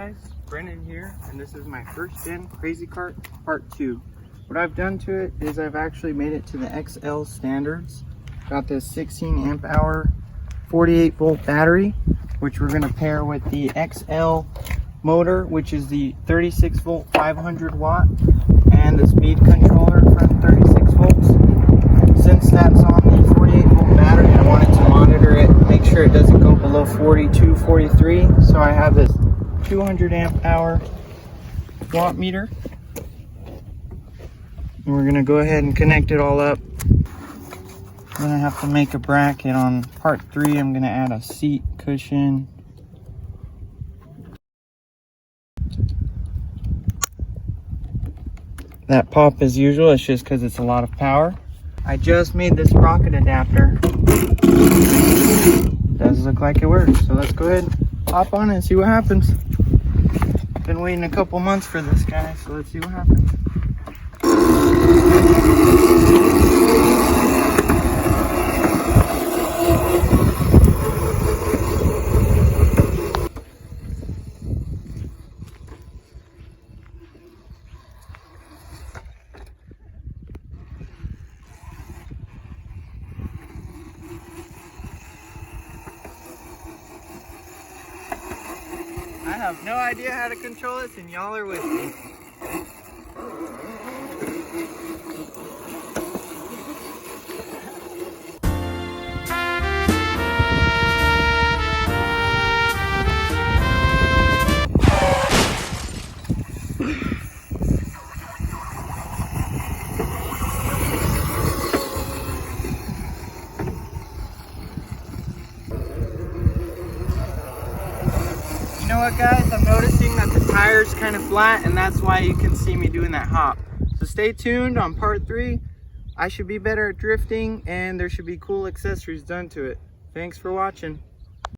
guys, Brennan here, and this is my first gen Crazy Cart part 2. What I've done to it is I've actually made it to the XL standards. Got this 16 amp hour 48 volt battery, which we're going to pair with the XL motor, which is the 36 volt 500 watt, and the speed controller for 36 volts. Since that's on the 48 volt battery, I wanted to monitor it, make sure it doesn't go below 42, 43. So I have this 200 amp hour watt meter, and we're gonna go ahead and connect it all up. I'm gonna have to make a bracket on part 3. I'm gonna add a seat cushion. That pop as usual, it's just because it's a lot of power. I just made this sprocket adapter. Does look like it works, so let's go ahead and hop on it and see what happens. Been waiting a couple months for this, guy, so let's see what happens. I have no idea how to control this, and y'all are with me. You know what, guys, I'm noticing that the tire's kind of flat, and that's why you can see me doing that hop. So stay tuned on part 3. I should be better at drifting, and there should be cool accessories done to it. Thanks for watching.